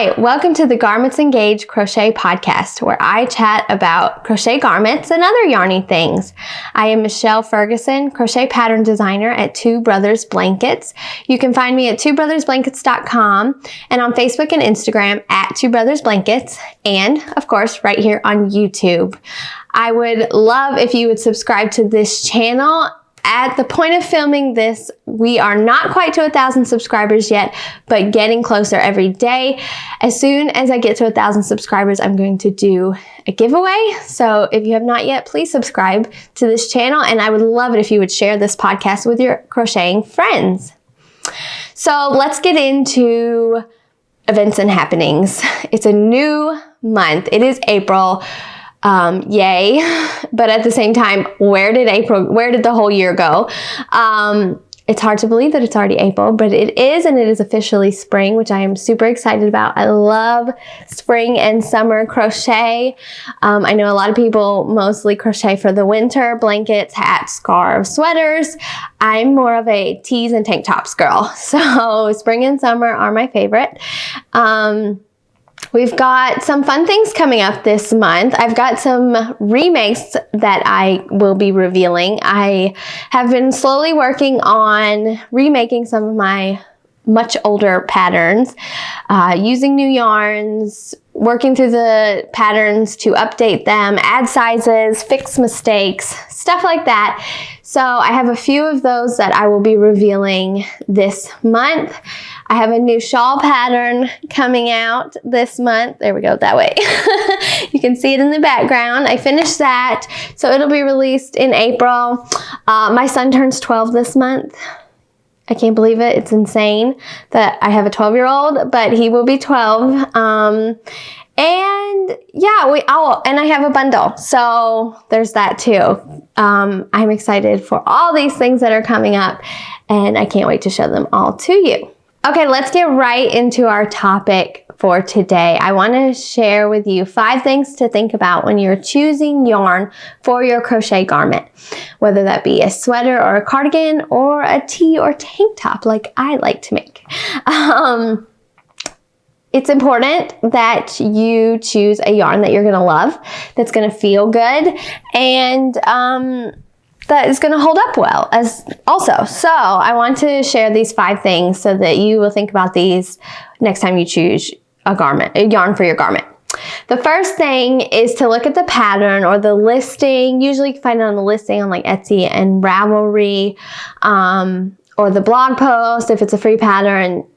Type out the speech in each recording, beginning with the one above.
Hi, welcome to the Garments Engage Crochet podcast, where I chat about crochet garments and other yarny things. I am Michelle Ferguson, crochet pattern designer at Two Brothers Blankets. You can find me at twobrothersblankets.com and on Facebook and Instagram at Two Brothers Blankets, and of course right here on YouTube. I would love if you would subscribe to this channel. At the point of filming this, we are not quite to 1,000 subscribers yet, but getting closer every day. As soon as I get to 1,000 subscribers, I'm going to do a giveaway. So if you have not yet, please subscribe to this channel, and I would love it if you would share this podcast with your crocheting friends. So let's get into events and happenings. It's a new month. It is April. Yay. But at the same time, where did the whole year go? It's hard to believe that it's already April, but it is, and it is officially spring, which I am super excited about. I love spring and summer crochet. I know a lot of people mostly crochet for the winter, blankets, hats, scarves, sweaters. I'm more of a tees and tank tops girl. So spring and summer are my favorite. We've got some fun things coming up this month. I've got some remakes that I will be revealing. I have been slowly working on remaking some of my much older patterns, using new yarns, working through the patterns to update them, add sizes, fix mistakes, stuff like that. So I have a few of those that I will be revealing this month. I have a new shawl pattern coming out this month. There we go, that way. You can see it in the background. I finished that, so it'll be released in April. My son turns 12 this month. I can't believe it. It's insane that I have a 12-year-old, but he will be 12. And yeah, and I have a bundle. So there's that too. I'm excited for all these things that are coming up, and I can't wait to show them all to you. Okay, let's get right into our topic for today. I want to share with you 5 things to think about when you're choosing yarn for your crochet garment, whether that be a sweater or a cardigan or a tee or tank top like I like to make. It's important that you choose a yarn that you're going to love, that's going to feel good, and that is going to hold up well as also. So I want to share these 5 things so that you will think about these next time you choose a yarn for your garment. The first thing is to look at the pattern or the listing. Usually you can find it on the listing on like Etsy and Ravelry, or the blog post if it's a free pattern.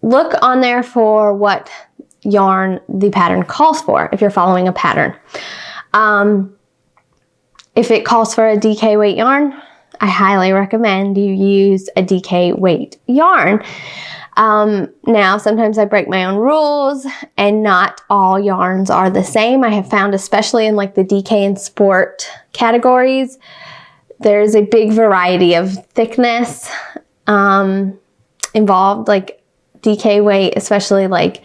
Look on there for what yarn the pattern calls for if you're following a pattern. If it calls for a DK weight yarn, I highly recommend you use a DK weight yarn. Now, sometimes I break my own rules, and not all yarns are the same. I have found, especially in like the DK and sport categories, there's a big variety of thickness involved, like DK weight, especially like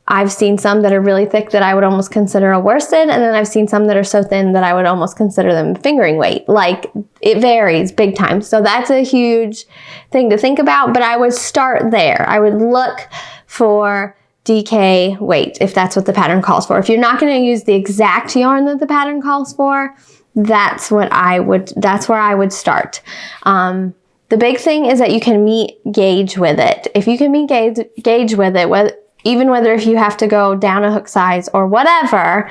I've seen some that are really thick that I would almost consider a worsted, and then I've seen some that are so thin that I would almost consider them fingering weight. Like, it varies big time. So that's a huge thing to think about, but I would start there. I would look for DK weight if that's what the pattern calls for. If you're not going to use the exact yarn that the pattern calls for, that's where I would start. The big thing is that you can meet gauge with it. If you can meet gauge with it, even whether if you have to go down a hook size or whatever,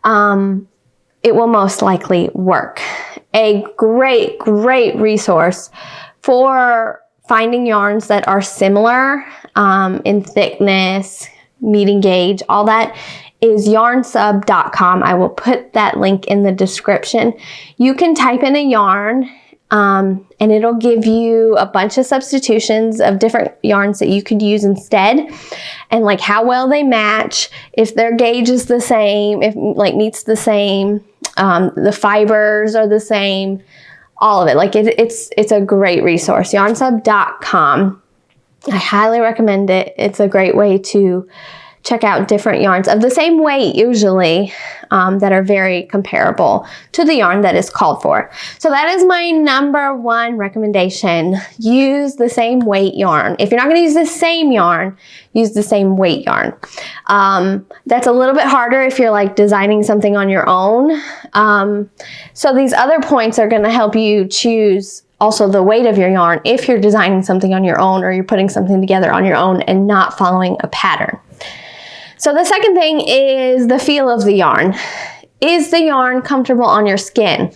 it will most likely work. A great resource for finding yarns that are similar in thickness, meeting gauge, all that is yarnsub.com. I will put that link in the description. You can type in a yarn, and it'll give you a bunch of substitutions of different yarns that you could use instead, and like how well they match, if their gauge is the same, if like meets the same, the fibers are the same, all of it. Like it's a great resource. Yarnsub.com. I highly recommend it. It's a great way to check out different yarns of the same weight usually that are very comparable to the yarn that is called for. So that is my number one recommendation. Use the same weight yarn. If you're not going to use the same yarn, use the same weight yarn. That's a little bit harder if you're like designing something on your own. So these other points are going to help you choose also the weight of your yarn if you're designing something on your own or you're putting something together on your own and not following a pattern. So the second thing is the feel of the yarn. Is the yarn comfortable on your skin?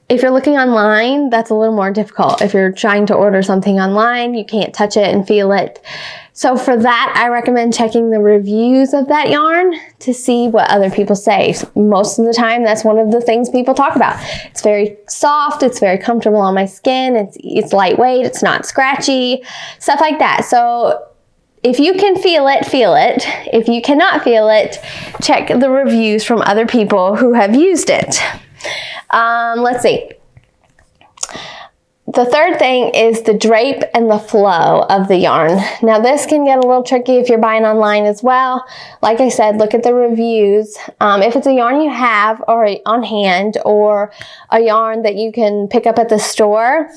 If you're looking online, that's a little more difficult. If you're trying to order something online, you can't touch it and feel it. So for that, I recommend checking the reviews of that yarn to see what other people say. Most of the time, that's one of the things people talk about. It's very soft, it's very comfortable on my skin, it's lightweight, it's not scratchy, stuff like that. So if you can feel it, feel it. If you cannot feel it, check the reviews from other people who have used it. Let's see. The third thing is the drape and the flow of the yarn. Now this can get a little tricky if you're buying online as well. Like I said, look at the reviews. If it's a yarn you have or on hand or a yarn that you can pick up at the store,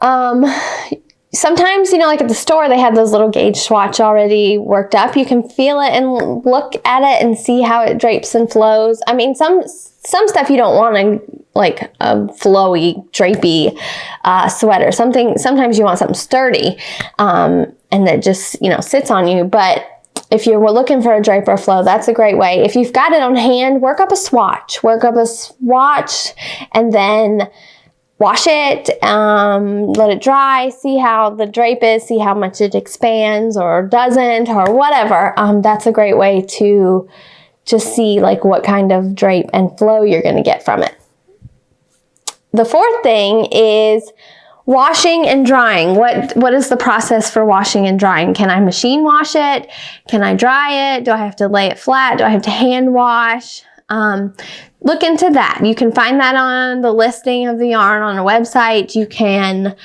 sometimes, you know, like at the store, they have those little gauge swatch already worked up. You can feel it and look at it and see how it drapes and flows. I mean, some stuff you don't want to, like a flowy, drapey sweater. Sometimes you want something sturdy and that just, you know, sits on you. But if you're looking for a drape or flow, that's a great way. If you've got it on hand, work up a swatch. Work up a swatch and then wash it, let it dry, see how the drape is, see how much it expands or doesn't or whatever. That's a great way to just see like what kind of drape and flow you're going to get from it. The fourth thing is washing and drying. What is the process for washing and drying? Can I machine wash it? Can I dry it? Do I have to lay it flat? Do I have to hand wash? Look into that. You can find that on the listing of the yarn on a website. You can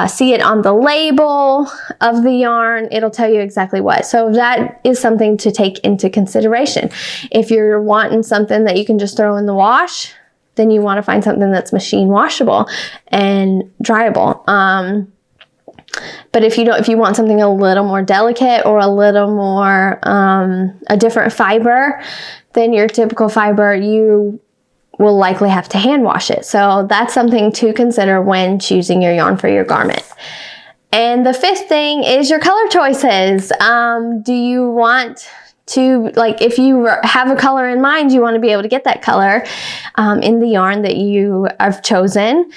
see it on the label of the yarn. It'll tell you exactly what. So that is something to take into consideration. If you're wanting something that you can just throw in the wash, then you want to find something that's machine washable and dryable. But if you want something a little more delicate or a little more a different fiber than your typical fiber, you will likely have to hand wash it. So that's something to consider when choosing your yarn for your garment. And the fifth thing is your color choices. Do you want to, like, if you have a color in mind, you want to be able to get that color in the yarn that you have chosen.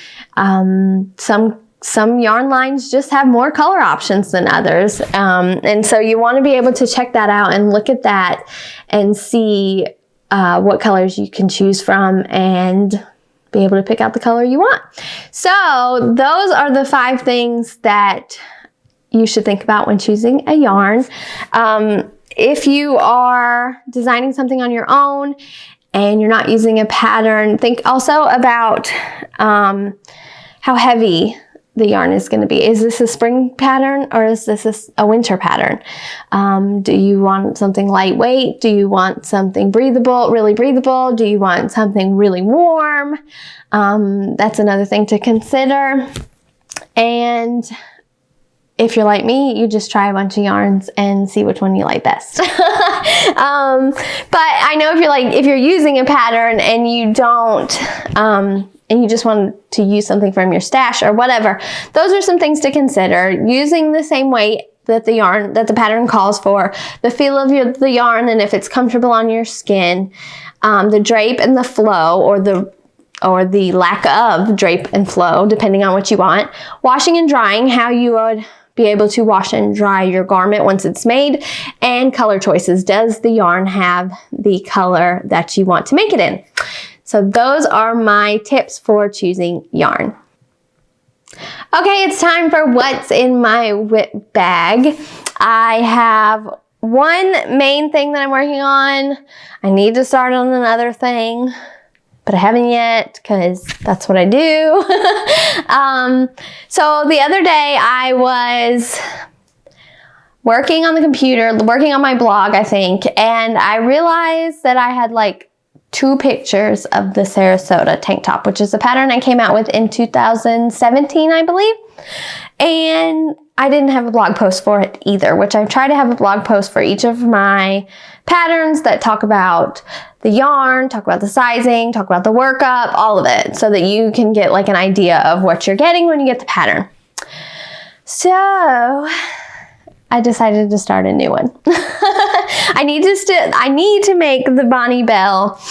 Some yarn lines just have more color options than others. And so you want to be able to check that out and look at that and see what colors you can choose from and be able to pick out the color you want. So those are the 5 things that you should think about when choosing a yarn. If you are designing something on your own and you're not using a pattern, think also about how heavy the yarn is going to be. Is this a spring pattern or is this a winter pattern? Do you want something lightweight? Do you want something breathable, really breathable? Do you want something really warm? That's another thing to consider. And if you're like me, you just try a bunch of yarns and see which one you like best. But I know if you're using a pattern and you don't, and you just want to use something from your stash or whatever, those are some things to consider. Using the same weight that the pattern calls for, the feel of the yarn and if it's comfortable on your skin, the drape and the flow or the lack of drape and flow, depending on what you want. Washing and drying, how you would be able to wash and dry your garment once it's made, and color choices. Does the yarn have the color that you want to make it in? So those are my tips for choosing yarn. Okay, it's time for what's in my WIP bag. I have one main thing that I'm working on. I need to start on another thing, but I haven't yet because that's what I do. So the other day I was working on the computer, working on my blog, I think, and I realized that I had like 2 pictures of the Sarasota tank top, which is a pattern I came out with in 2017, I believe. And I didn't have a blog post for it either, which I try to have a blog post for each of my patterns that talk about the yarn, talk about the sizing, talk about the workup, all of it, so that you can get like an idea of what you're getting when you get the pattern. So I decided to start a new one. I need to make the Bonnie Bell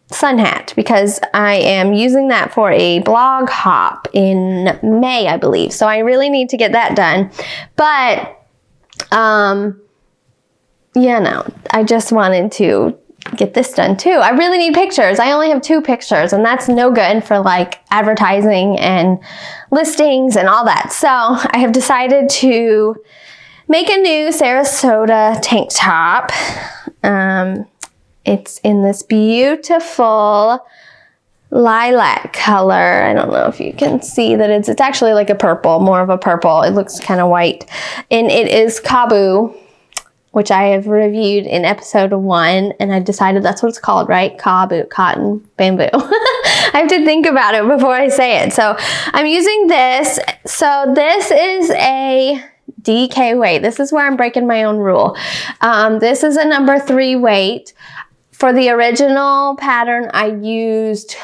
sun hat because I am using that for a blog hop in May, I believe. So I really need to get that done. But, yeah, no, I just wanted to get this done too. I really need pictures. I only have 2 pictures, and that's no good for like advertising and listings and all that. So I have decided to make a new Sarasota tank top. It's in this beautiful lilac color. I don't know if you can see that it's actually like a purple, more of a purple. It looks kind of white. And it is Kabu, which I have reviewed in episode 1, and I decided that's what it's called, right? Kabu, cotton, bamboo. I have to think about it before I say it. So I'm using this. So this is a DK weight. This is where I'm breaking my own rule. This is a number 3 weight. For the original pattern, I used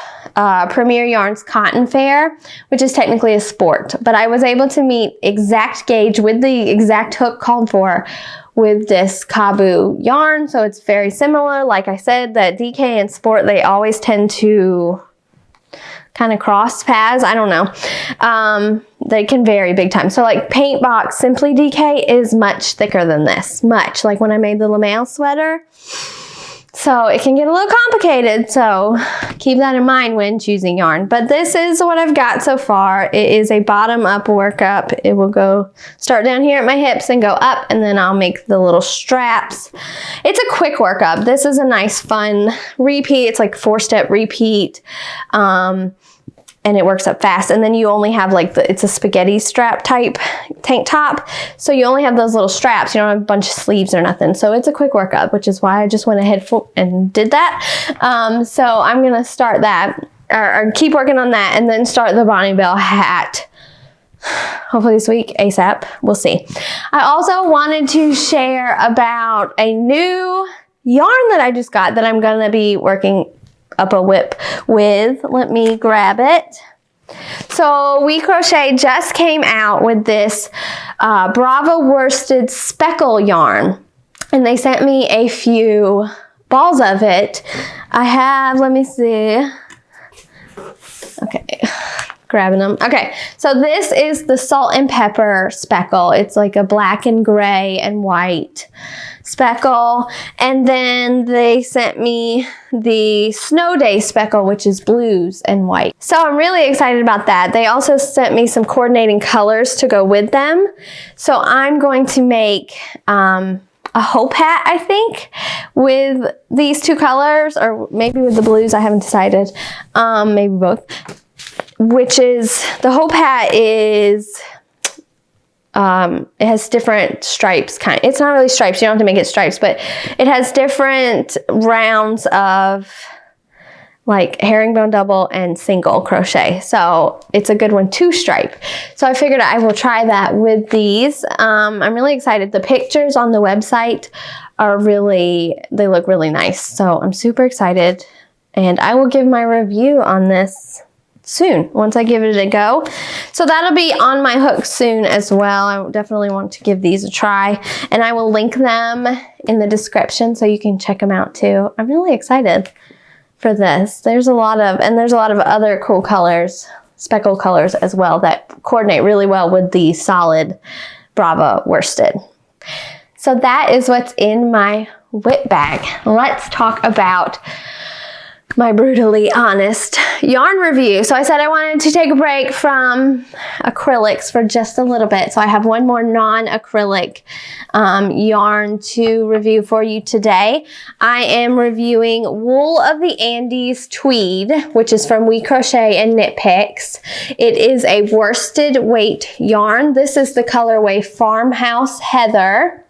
Premier Yarns Cotton Fair, which is technically a sport, but I was able to meet exact gauge with the exact hook called for with this Kabu yarn. So it's very similar. Like I said, that DK and sport, they always tend to kind of cross paths. I don't know. They can vary big time. So like Paint Box Simply DK is much thicker than this. Much. Like when I made the LaMail sweater. So it can get a little complicated, so keep that in mind when choosing yarn. But this is what I've got so far. It is a bottom-up workup. It will start down here at my hips and go up, and then I'll make the little straps. It's a quick workup. This is a nice, fun repeat. It's like 4-step repeat. And it works up fast. And then you only have like it's a spaghetti strap type tank top. So you only have those little straps. You don't have a bunch of sleeves or nothing. So it's a quick workup, which is why I just went ahead and did that. So I'm going to start that or keep working on that and then start the Bonnie Bell hat. Hopefully this week, ASAP. We'll see. I also wanted to share about a new yarn that I just got that I'm going to be working up a WIP with. Let me grab it. So WIP Crochet just came out with this Brava worsted speckle yarn, and they sent me a few balls of it. I have, let me see. Okay, grabbing them. Okay, so this is the salt and pepper speckle. It's like a black and gray and white speckle. And then they sent me the Snow Day speckle, which is blues and white. So I'm really excited about that. They also sent me some coordinating colors to go with them. So I'm going to make a hope hat, I think, with these 2 colors, or maybe with the blues. I haven't decided. Maybe both. Which is, the hope hat is, it has different stripes, it's not really stripes, you don't have to make it stripes, but it has different rounds of like herringbone double and single crochet. So it's a good one to stripe. So I figured I will try that with these. I'm really excited. The pictures on the website are they look really nice. So I'm super excited, and I will give my review on this soon once I give it a go. So that'll be on my hook soon as well. I definitely want to give these a try, and I will link them in the description so you can check them out too. I'm really excited for this. There's a lot of other cool colors, speckle colors as well, that coordinate really well with the solid Brava worsted. So that is what's in my WIP bag. Let's talk about my brutally honest yarn review. So I said I wanted to take a break from acrylics for just a little bit. So I have one more non-acrylic yarn to review for you today. I am reviewing Wool of the Andes Tweed, which is from WIP Crochet and Knit Picks. It is a worsted weight yarn. This is the colorway Farmhouse Heather.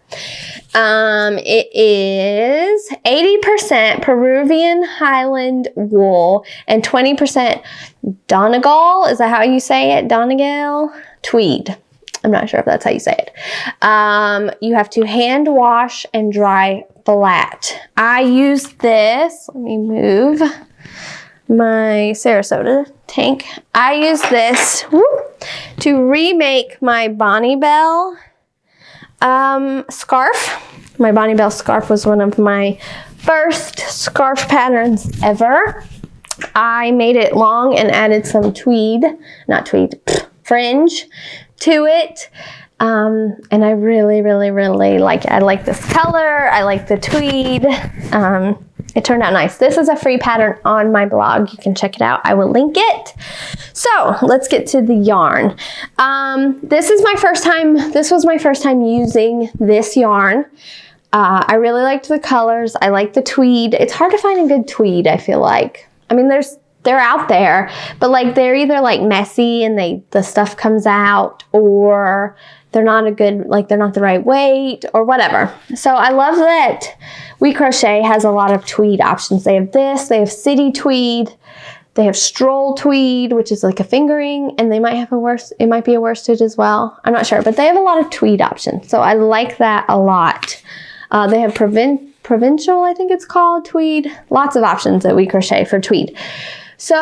It is 80% Peruvian Highland wool and 20% Donegal. Is that how you say it? Donegal tweed. I'm not sure if that's how you say it. You have to hand wash and dry flat. I use this. Let me move my Sarasota tank. I use this to remake my Bonnie Bell scarf. My Bonnie Bell scarf was one of my first scarf patterns ever. I made it long and added some fringe to it. And I really like it. I like this color. I like the tweed. It turned out nice. This is a free pattern on my blog. You can check it out. I will link it. So let's get to the yarn. This was my first time using this yarn. I really liked the colors. I like the tweed. It's hard to find a good tweed, I feel like. I mean, they're out there, but like they're either like messy and the stuff comes out, or they're not they're not the right weight or whatever. So I love that WIP Crochet has a lot of tweed options. They have this, they have city tweed, they have stroll tweed, which is like a fingering, and they might have it might be a worsted as well. I'm not sure, but they have a lot of tweed options. So I like that a lot. They have provincial, I think it's called, tweed. Lots of options at WIP Crochet for tweed. So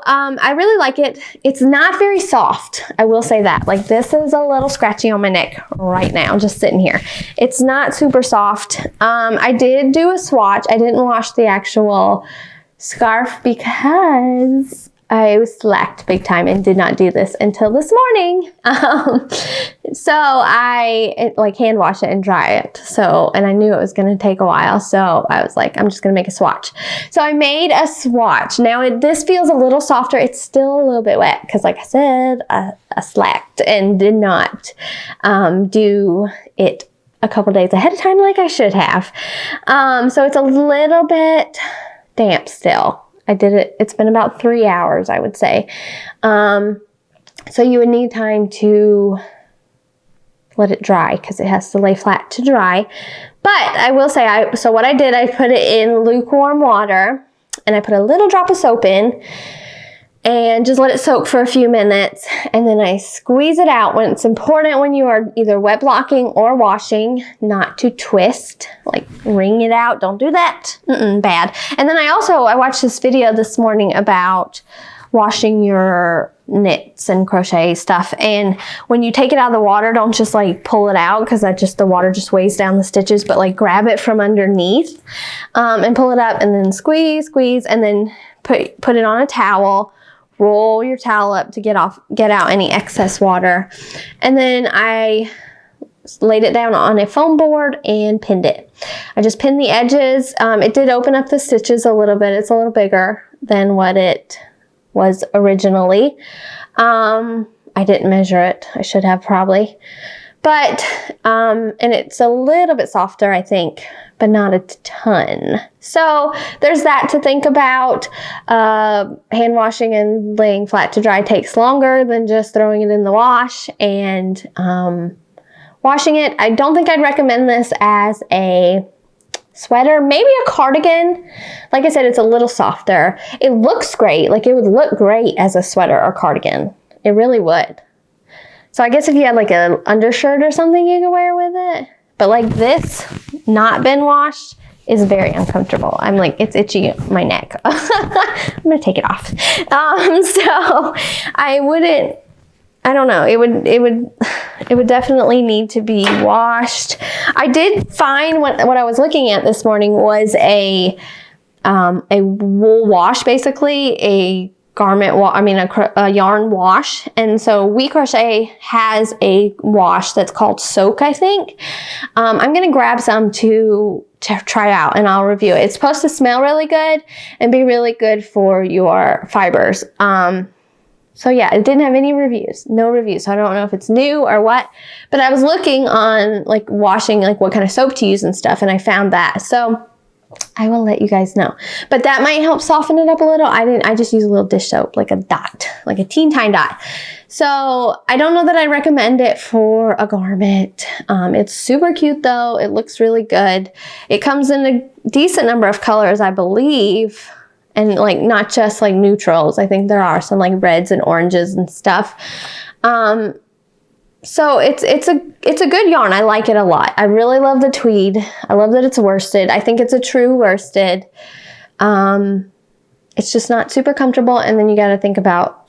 I really like it. It's not very soft. I will say that. Like, this is a little scratchy on my neck right now, just sitting here. It's not super soft. I did do a swatch. I didn't wash the actual scarf because I slacked big time and did not do this until this morning. So I hand wash it and dry it. And I knew it was going to take a while. So I was like, I'm just going to make a swatch. So I made a swatch. Now this feels a little softer. It's still a little bit wet because, like I said, I slacked and did not do it a couple days ahead of time like I should have. So it's a little bit damp still. I did it. It's been about 3 hours, I would say. So you would need time to let it dry because it has to lay flat to dry. But I will say, so what I did, I put it in lukewarm water and I put a little drop of soap in and just let it soak for a few minutes. And then I squeeze it out. When it's important when you are either wet blocking or washing, not to twist, like wring it out. Don't do that. Bad. And then I watched this video this morning about washing your knits and crochet stuff. And when you take it out of the water, don't just like pull it out because the water just weighs down the stitches, but like grab it from underneath and pull it up and then squeeze, and then put it on a towel. Roll your towel up to get out any excess water. And then I laid it down on a foam board and pinned it. I just pinned the edges. It did open up the stitches a little bit. It's a little bigger than what it was originally. I didn't measure it. I should have probably. But, and it's a little bit softer, I think, but not a ton. So there's that to think about. Hand washing and laying flat to dry takes longer than just throwing it in the wash and washing it. I don't think I'd recommend this as a sweater, maybe a cardigan. Like I said, it's a little softer. It looks great. Like, it would look great as a sweater or cardigan. It really would. So I guess if you had like an undershirt or something you could wear with it. But like this, not been washed, is very uncomfortable. I'm like, it's itchy my neck. I'm gonna take it off. So I don't know. It would definitely need to be washed. I did find what I was looking at this morning was a wool wash, basically a a yarn wash. And so WIP Crochet has a wash that's called Soak, I think. I'm gonna grab some to try out and I'll review it. It's supposed to smell really good and be really good for your fibers. So yeah, it didn't have any reviews, no reviews. So I don't know if it's new or what, but I was looking on like washing, like what kind of soap to use and stuff, and I found that. So I will let you guys know. But that might help soften it up a little. I just use a little dish soap, like a dot, like a teeny tiny dot. So I don't know that I recommend it for a garment. It's super cute though. It looks really good. It comes in a decent number of colors, I believe. And like not just like neutrals. I think there are some like reds and oranges and stuff. So it's a good yarn. I like it a lot. I really love the tweed. I love that it's worsted. I think it's a true worsted. It's just not super comfortable. And then you got to think about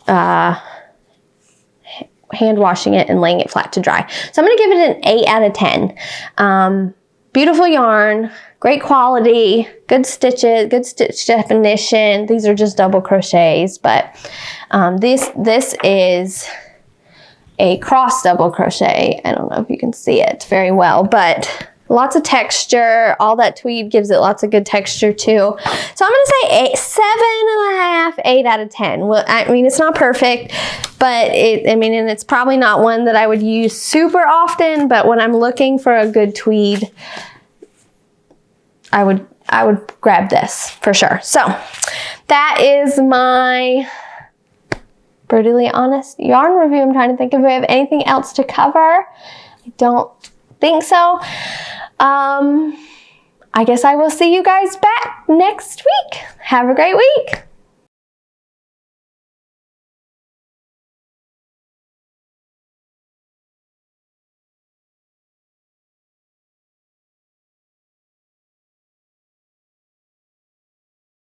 hand washing it and laying it flat to dry. So I'm going to give it an 8 out of 10. Beautiful yarn, great quality, good stitches, good stitch definition. These are just double crochets, but this is a cross double crochet. I don't know if you can see it very well, but lots of texture. All that tweed gives it lots of good texture too. So I'm going to say 7.5, 8 out of 10. Well, I mean, it's not perfect, but and it's probably not one that I would use super often, but when I'm looking for a good tweed, I would grab this for sure. So that is my brutally honest yarn review. I'm trying to think if we have anything else to cover. I don't think so. I guess I will see you guys back next week. Have a great week.